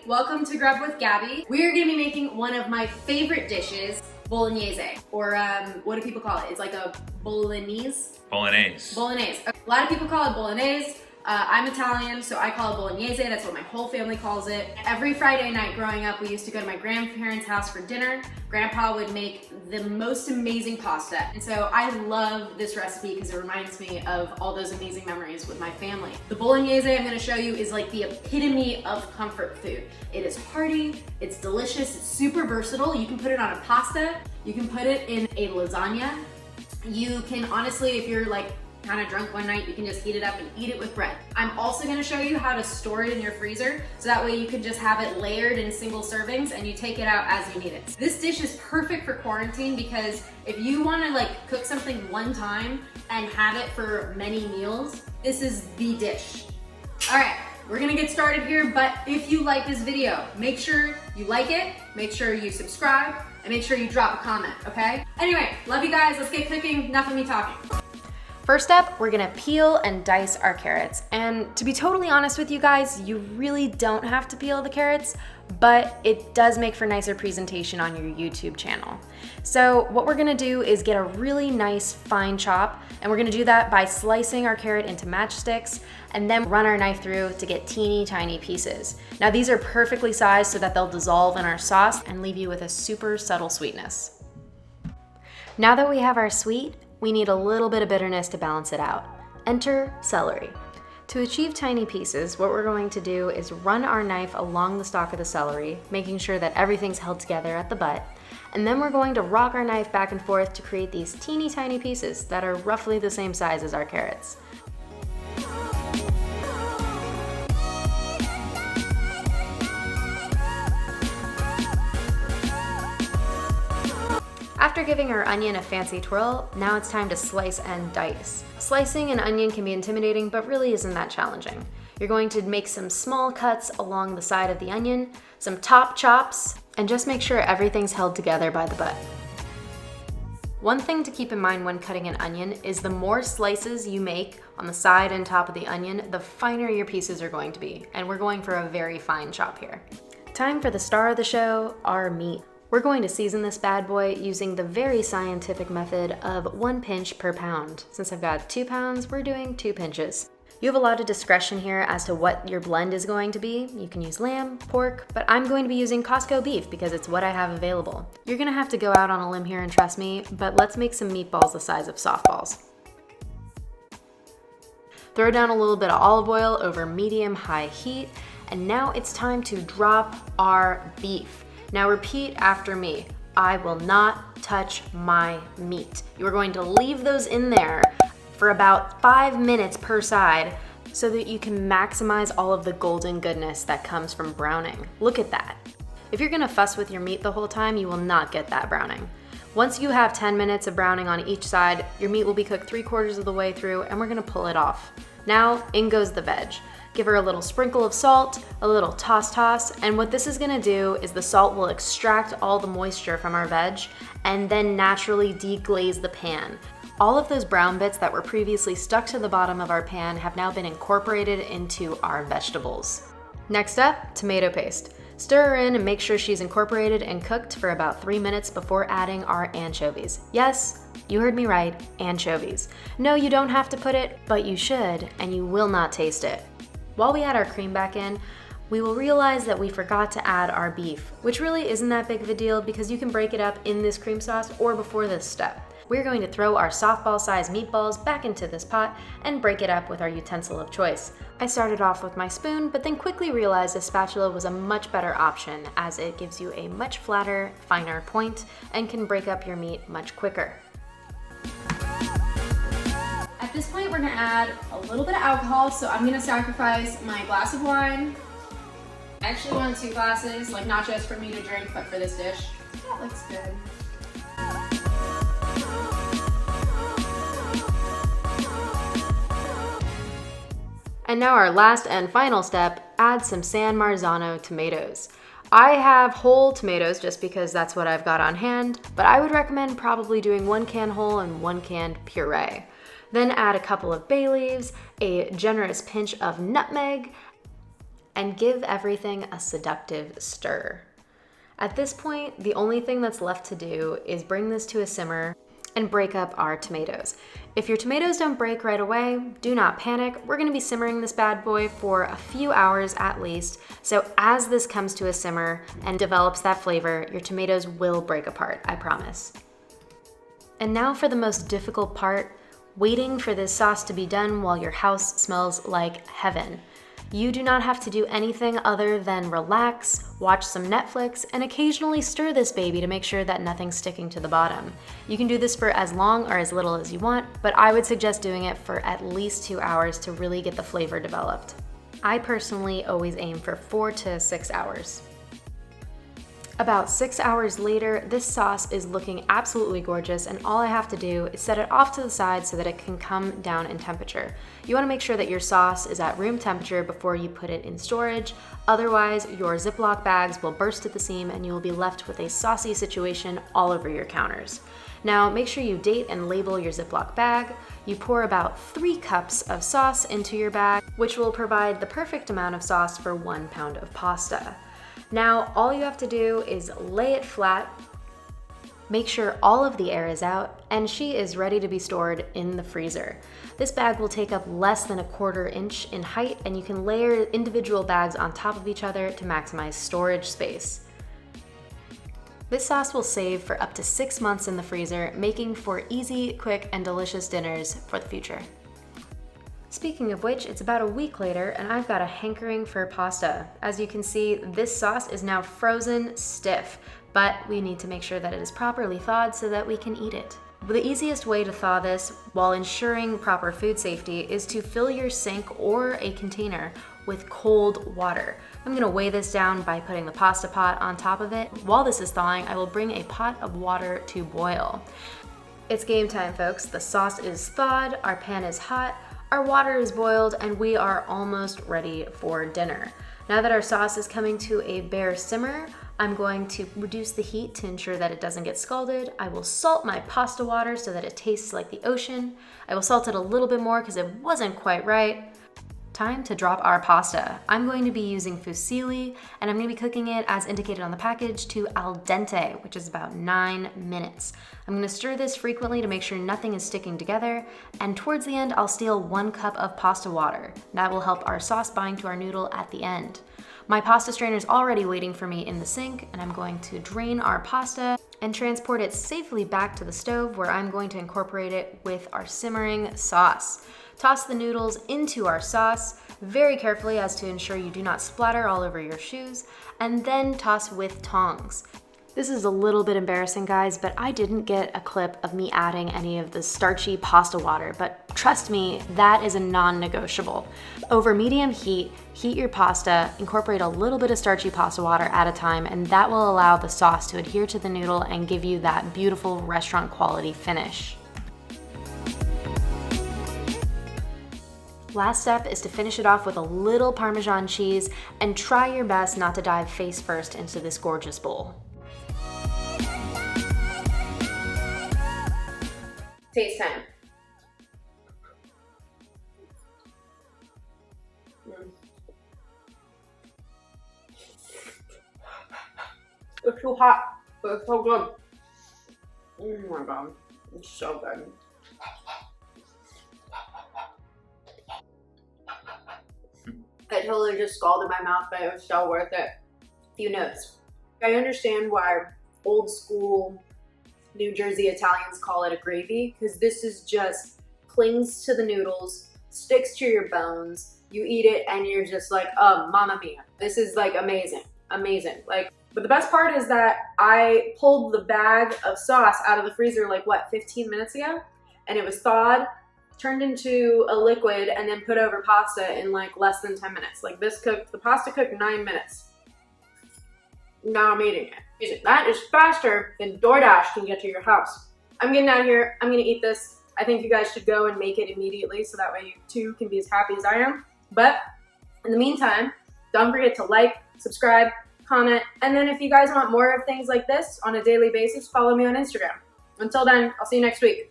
welcome to Grub with Gabby. We are gonna be making one of my favorite dishes, Bolognese, or what do people call it? It's like a Bolognese? Bolognese. Bolognese. A lot of people call it Bolognese. I'm Italian, so I call it Bolognese. That's what my whole family calls it. Every Friday night growing up, we used to go to my grandparents' house for dinner. Grandpa would make the most amazing pasta. And so I love this recipe because it reminds me of all those amazing memories with my family. The Bolognese I'm gonna show you is like the epitome of comfort food. It is hearty, it's delicious, it's super versatile. You can put it on a pasta, you can put it in a lasagna. You can honestly, if you're like kind of drunk one night, you can just heat it up and eat it with bread. I'm also going to show you how to store it in your freezer so that way you can just have it layered in single servings and you take it out as you need it. This dish is perfect for quarantine because if you want to like cook something one time and have it for many meals, this is the dish. All right, we're going to get started here, but if you like this video, make sure you like it, make sure you subscribe, and make sure you drop a comment, okay? Anyway, love you guys. Let's get cooking. Enough of me talking. First up, we're gonna peel and dice our carrots. And to be totally honest with you guys, you really don't have to peel the carrots, but it does make for nicer presentation on your YouTube channel. So what we're gonna do is get a really nice fine chop, and we're gonna do that by slicing our carrot into matchsticks and then run our knife through to get teeny tiny pieces. Now these are perfectly sized so that they'll dissolve in our sauce and leave you with a super subtle sweetness. Now that we have our sweet, we need a little bit of bitterness to balance it out. Enter celery. To achieve tiny pieces, what we're going to do is run our knife along the stalk of the celery, making sure that everything's held together at the butt, and then we're going to rock our knife back and forth to create these teeny tiny pieces that are roughly the same size as our carrots. After giving our onion a fancy twirl, now it's time to slice and dice. Slicing an onion can be intimidating, but really isn't that challenging. You're going to make some small cuts along the side of the onion, some top chops, and just make sure everything's held together by the butt. One thing to keep in mind when cutting an onion is the more slices you make on the side and top of the onion, the finer your pieces are going to be, and we're going for a very fine chop here. Time for the star of the show, our meat. We're going to season this bad boy using the very scientific method of 1 pinch per pound. Since I've got 2 pounds, we're doing 2 pinches. You have a lot of discretion here as to what your blend is going to be. You can use lamb, pork, but I'm going to be using Costco beef because it's what I have available. You're gonna have to go out on a limb here and trust me, but let's make some meatballs the size of softballs. Throw down a little bit of olive oil over medium-high heat, and now it's time to drop our beef. Now repeat after me. I will not touch my meat. You are going to leave those in there for about 5 minutes per side so that you can maximize all of the golden goodness that comes from browning. Look at that. If you're gonna fuss with your meat the whole time, you will not get that browning. Once you have 10 minutes of browning on each side, your meat will be cooked 3/4 of the way through and we're gonna pull it off. Now, in goes the veg. Give her a little sprinkle of salt, a little toss, and what this is gonna do is the salt will extract all the moisture from our veg and then naturally deglaze the pan. All of those brown bits that were previously stuck to the bottom of our pan have now been incorporated into our vegetables. Next up, tomato paste. Stir her in and make sure she's incorporated and cooked for about 3 minutes before adding our anchovies. Yes, you heard me right, anchovies. No, you don't have to put it, but you should, and you will not taste it. While we add our cream back in, we will realize that we forgot to add our beef, which really isn't that big of a deal because you can break it up in this cream sauce or before this step. We're going to throw our softball-sized meatballs back into this pot and break it up with our utensil of choice. I started off with my spoon, but then quickly realized a spatula was a much better option as it gives you a much flatter, finer point and can break up your meat much quicker. At this point, we're gonna add a little bit of alcohol, so I'm gonna sacrifice my glass of wine. I actually want 2 glasses, like not just for me to drink, but for this dish. That looks good. And now our last and final step, add some San Marzano tomatoes. I have whole tomatoes just because that's what I've got on hand, but I would recommend probably doing 1 can whole and 1 can puree. Then add a couple of bay leaves, a generous pinch of nutmeg, and give everything a seductive stir. At this point, the only thing that's left to do is bring this to a simmer and break up our tomatoes. If your tomatoes don't break right away, do not panic. We're gonna be simmering this bad boy for a few hours at least. So as this comes to a simmer and develops that flavor, your tomatoes will break apart, I promise. And now for the most difficult part, waiting for this sauce to be done while your house smells like heaven. You do not have to do anything other than relax, watch some Netflix, and occasionally stir this baby to make sure that nothing's sticking to the bottom. You can do this for as long or as little as you want, but I would suggest doing it for at least 2 hours to really get the flavor developed. I personally always aim for 4 to 6 hours. About 6 hours later, this sauce is looking absolutely gorgeous, and all I have to do is set it off to the side so that it can come down in temperature. You wanna make sure that your sauce is at room temperature before you put it in storage. Otherwise, your Ziploc bags will burst at the seam and you will be left with a saucy situation all over your counters. Now, make sure you date and label your Ziploc bag. You pour about 3 cups of sauce into your bag, which will provide the perfect amount of sauce for 1 pound of pasta. Now, all you have to do is lay it flat, make sure all of the air is out, and she is ready to be stored in the freezer. This bag will take up less than 1/4 inch in height, and you can layer individual bags on top of each other to maximize storage space. This sauce will save for up to 6 months in the freezer, making for easy, quick, and delicious dinners for the future. Speaking of which, it's about a week later and I've got a hankering for pasta. As you can see, this sauce is now frozen stiff, but we need to make sure that it is properly thawed so that we can eat it. The easiest way to thaw this while ensuring proper food safety is to fill your sink or a container with cold water. I'm gonna weigh this down by putting the pasta pot on top of it. While this is thawing, I will bring a pot of water to boil. It's game time, folks. The sauce is thawed, our pan is hot, our water is boiled, and we are almost ready for dinner. Now that our sauce is coming to a bare simmer, I'm going to reduce the heat to ensure that it doesn't get scalded. I will salt my pasta water so that it tastes like the ocean. I will salt it a little bit more because it wasn't quite right. Time to drop our pasta. I'm going to be using fusilli, and I'm going to be cooking it as indicated on the package to al dente, which is about 9 minutes. I'm going to stir this frequently to make sure nothing is sticking together, and towards the end, I'll steal 1 cup of pasta water. That will help our sauce bind to our noodle at the end. My pasta strainer is already waiting for me in the sink, and I'm going to drain our pasta and transport it safely back to the stove where I'm going to incorporate it with our simmering sauce. Toss the noodles into our sauce very carefully as to ensure you do not splatter all over your shoes, and then toss with tongs. This is a little bit embarrassing, guys, but I didn't get a clip of me adding any of the starchy pasta water, but trust me, that is a non-negotiable. Over medium heat, heat your pasta, incorporate a little bit of starchy pasta water at a time, and that will allow the sauce to adhere to the noodle and give you that beautiful restaurant quality finish. Last step is to finish it off with a little Parmesan cheese, and try your best not to dive face first into this gorgeous bowl. Taste time. It's too hot, but it's so good. Oh my god, it's so good. It totally just scalded my mouth, but it was so worth it. Few notes. I understand why old school New Jersey Italians call it a gravy, because this is just clings to the noodles, sticks to your bones, you eat it and you're just like, oh, mamma mia. This is like amazing, amazing. Like, but the best part is that I pulled the bag of sauce out of the freezer like what, 15 minutes ago? And it was thawed, turned into a liquid, and then put over pasta in like less than 10 minutes. Like this cooked, the pasta cooked 9 minutes. Now I'm eating it. That is faster than DoorDash can get to your house. I'm getting out of here. I'm gonna eat this. I think you guys should go and make it immediately so that way you too can be as happy as I am. But in the meantime, don't forget to like, subscribe, comment, and then if you guys want more of things like this on a daily basis, follow me on Instagram. Until then, I'll see you next week.